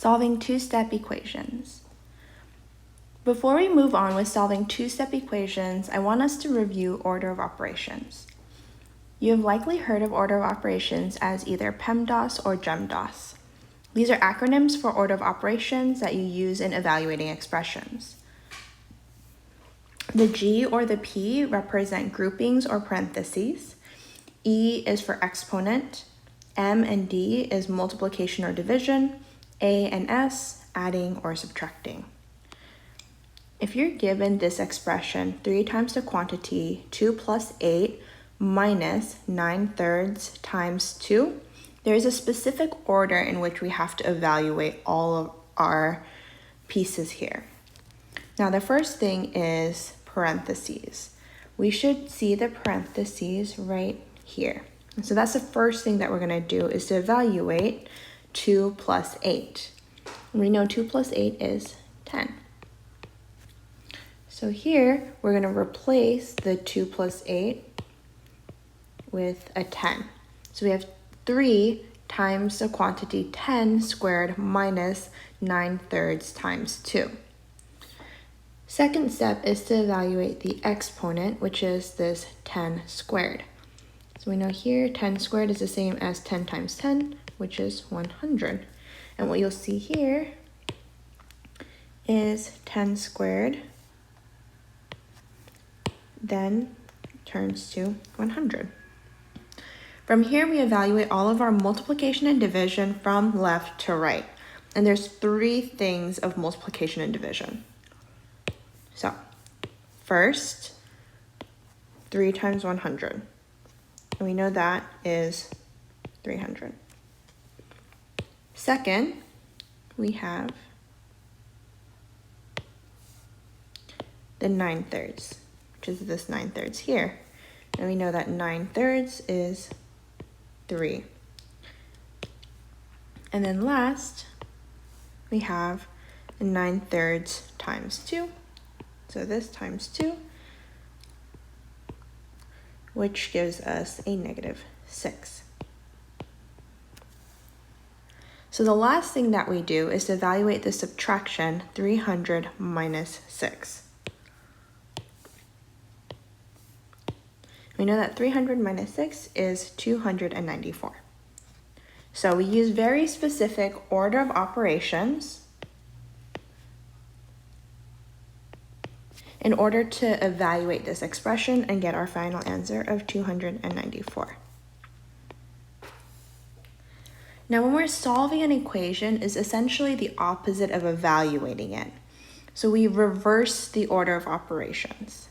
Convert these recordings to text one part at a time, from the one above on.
Solving two-step equations. Before we move on with solving two-step equations, I want us to review order of operations. You have likely heard of order of operations as either PEMDAS or GEMDAS. These are acronyms for order of operations that you use in evaluating expressions. The G or the P represent groupings or parentheses. E is for exponent. M and D is multiplication or division. A and S, adding or subtracting. If you're given this expression, 3 times the quantity, 2 plus 8 minus 9/3 times 2, there is a specific order in which we have to evaluate all of our pieces here. Now, the first thing is parentheses. We should see the parentheses right here. And so that's the first thing that we're going to do is to evaluate 2 plus 8. We know 2 plus 8 is 10. So here, we're going to replace the 2 plus 8 with a 10. So we have 3 times the quantity 10 squared minus 9/3 times 2. Second step is to evaluate the exponent, which is this 10 squared. So we know here 10 squared is the same as 10 times 10, which is 100. And what you'll see here is 10 squared then turns to 100. From here, we evaluate all of our multiplication and division from left to right. And there's 3 things of multiplication and division. So, first, 3 times 100. And we know that is 300. Second, we have the 9/3, which is this 9/3 here. And we know that 9/3 is 3. And then last, we have 9/3 times 2. So this times 2, which gives us a -6. So the last thing that we do is to evaluate the subtraction 300 minus 6. We know that 300 minus 6 is 294. So we use very specific order of operations in order to evaluate this expression and get our final answer of 294. Now, when we're solving an equation, is essentially the opposite of evaluating it. So we reverse the order of operations.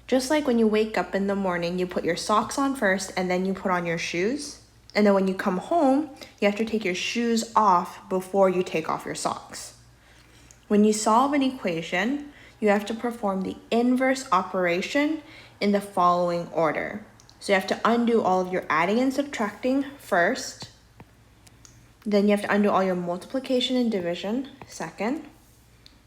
Just like when you wake up in the morning, you put your socks on first and then you put on your shoes. And then when you come home, you have to take your shoes off before you take off your socks. When you solve an equation, you have to perform the inverse operation in the following order. So you have to undo all of your adding and subtracting first. Then you have to undo all your multiplication and division second.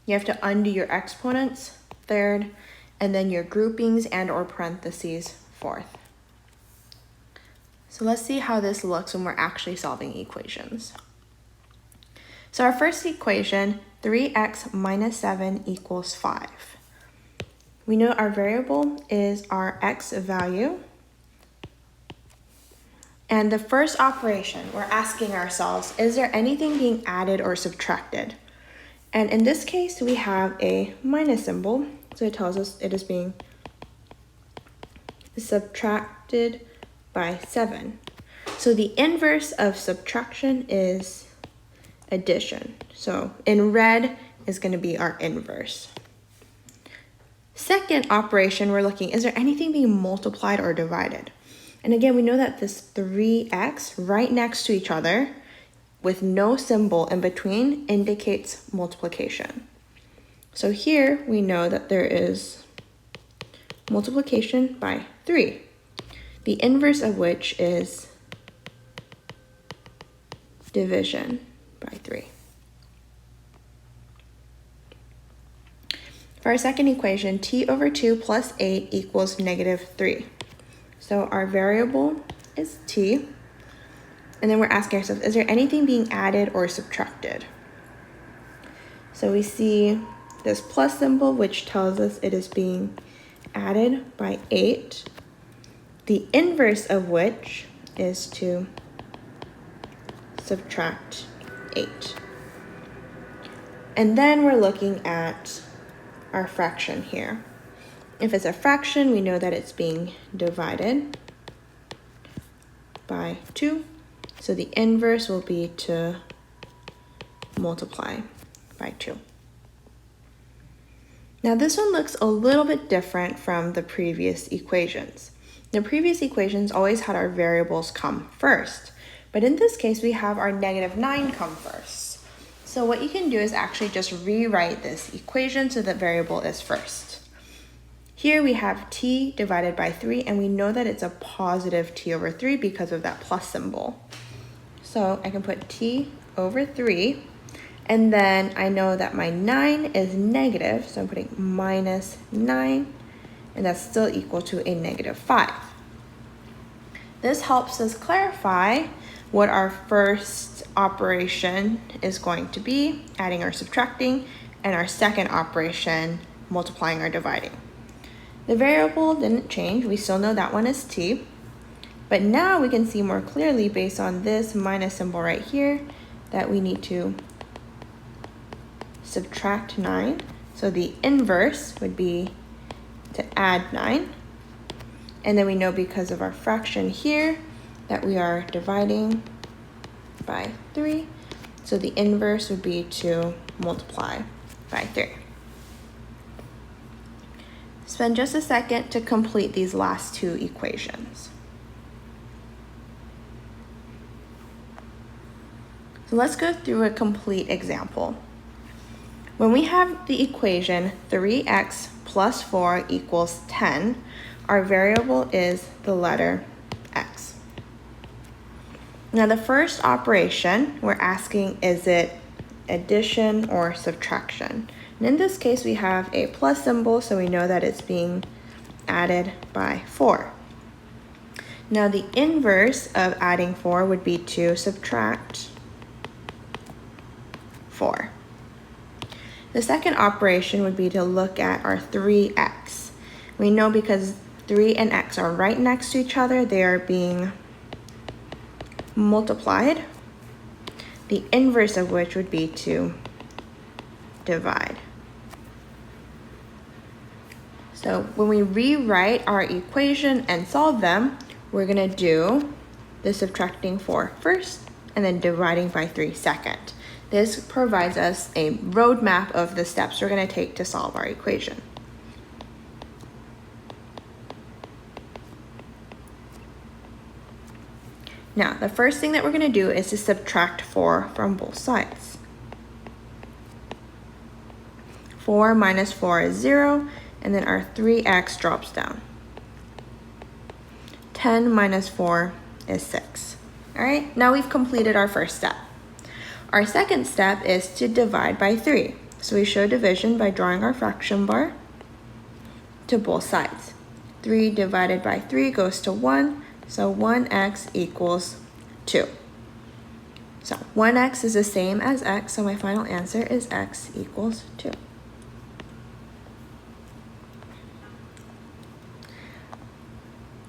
You have to undo your exponents third, and then your groupings and or parentheses fourth. So let's see how this looks when we're actually solving equations. So our first equation, 3x minus 7 equals 5. We know our variable is our x value. And the first operation, we're asking ourselves, is there anything being added or subtracted? And in this case, we have a minus symbol. So it tells us it is being subtracted by 7. So the inverse of subtraction is addition. So in red is going to be our inverse. Second operation, we're looking, is there anything being multiplied or divided? And again, we know that this 3x right next to each other with no symbol in between indicates multiplication. So here we know that there is multiplication by 3, the inverse of which is division by 3. For our second equation, t over 2 plus 8 equals -3. So our variable is t, and then we're asking ourselves, is there anything being added or subtracted? So we see this plus symbol, which tells us it is being added by 8, the inverse of which is to subtract 8. And then we're looking at our fraction here. If it's a fraction, we know that it's being divided by 2. So the inverse will be to multiply by 2. Now this one looks a little bit different from the previous equations. The previous equations always had our variables come first, but in this case we have our -9 come first. So what you can do is actually just rewrite this equation so the variable is first. Here we have t divided by 3, and we know that it's a positive t over 3 because of that plus symbol. So I can put t over 3, and then I know that my 9 is negative, so I'm putting -9, and that's still equal to a -5. This helps us clarify what our first operation is going to be, adding or subtracting, and our second operation, multiplying or dividing. The variable didn't change, we still know that one is t, but now we can see more clearly based on this minus symbol right here that we need to subtract 9. So the inverse would be to add 9. And then we know because of our fraction here that we are dividing by 3. So the inverse would be to multiply by 3. Spend just a second to complete these last two equations. So let's go through a complete example. When we have the equation 3x plus 4 equals 10, our variable is the letter x. Now the first operation, we're asking, is it addition or subtraction? And in this case, we have a plus symbol, so we know that it's being added by 4. Now the inverse of adding 4 would be to subtract 4. The second operation would be to look at our 3x. We know because 3 and x are right next to each other, they are being multiplied, the inverse of which would be to divide. So when we rewrite our equation and solve them, we're going to do the subtracting 4 first and then dividing by 3 second. This provides us a roadmap of the steps we're going to take to solve our equation. Now, the first thing that we're going to do is to subtract 4 from both sides. 4 minus 4 is 0, and then our 3x drops down. 10 minus 4 is 6. All right, now we've completed our first step. Our second step is to divide by 3. So we show division by drawing our fraction bar to both sides. 3 divided by 3 goes to 1, so 1x equals 2. So 1x is the same as x, so my final answer is x equals 2.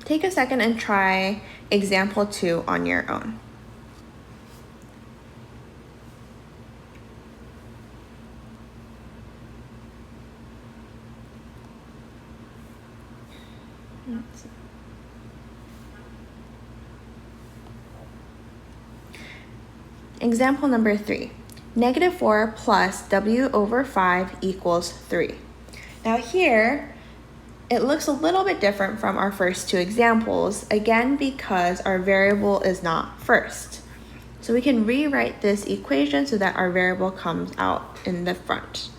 Take a second and try example 2 on your own. Example number 3. -4 plus w over 5 equals 3. Now here, it looks a little bit different from our first two examples, again because our variable is not first. So we can rewrite this equation so that our variable comes out in the front.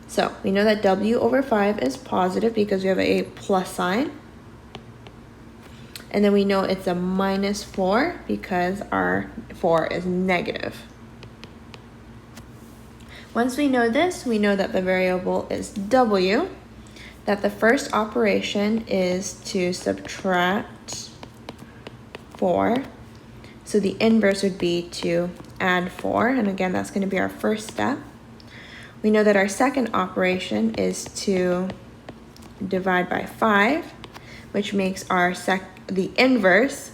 So we know that w over 5 is positive because we have a plus sign. And then we know it's a -4 because our 4 is negative. Once we know this, we know that the variable is w, that the first operation is to subtract 4. So the inverse would be to add 4, and again, that's going to be our first step. We know that our second operation is to divide by 5, which makes our the inverse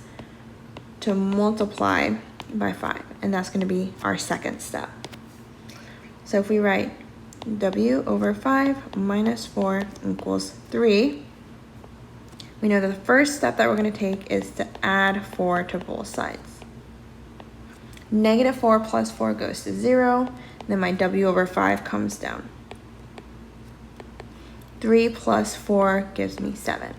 to multiply by 5, and that's going to be our second step. So if we write w over 5 minus 4 equals 3, we know the first step that we're going to take is to add 4 to both sides. Negative 4 plus 4 goes to 0, then my w over 5 comes down. 3 plus 4 gives me 7.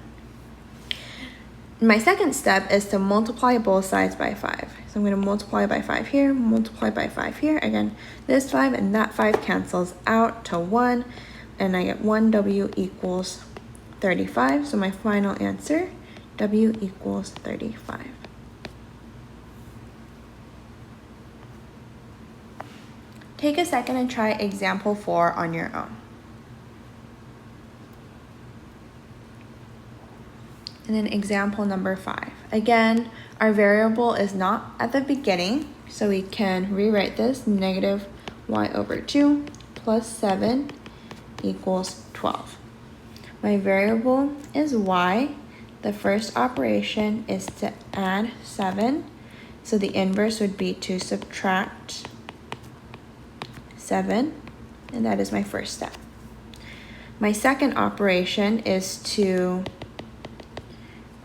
My second step is to multiply both sides by 5. So I'm going to multiply by 5 here, multiply by 5 here. Again, this 5 and that 5 cancels out to 1, and I get 1w equals 35. So my final answer, w equals 35. Take a second and try example 4 on your own. And then example number 5. Again, our variable is not at the beginning, so we can rewrite this negative y over 2 plus 7 equals 12. My variable is y. The first operation is to add 7, so the inverse would be to subtract 7, and that is my first step. My second operation is to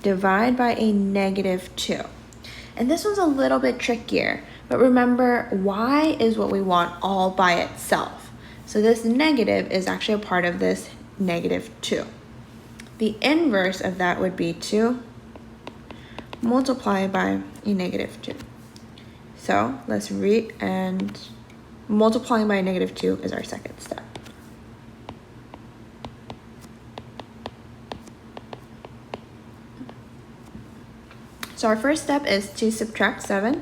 divide by a negative 2. And this one's a little bit trickier, but remember, y is what we want all by itself. So this negative is actually a part of this negative 2. The inverse of that would be to multiply by a negative 2. So let's read, and multiplying by a negative 2 is our second step. So our first step is to subtract 7.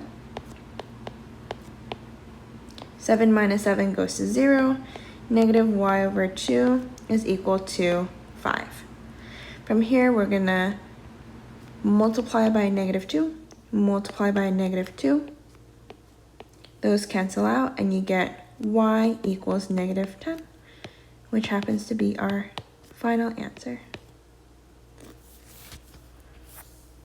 7 minus 7 goes to 0. Negative y over 2 is equal to 5. From here, we're going to multiply by a negative 2, multiply by a negative 2. Those cancel out, and you get y equals negative 10, which happens to be our final answer.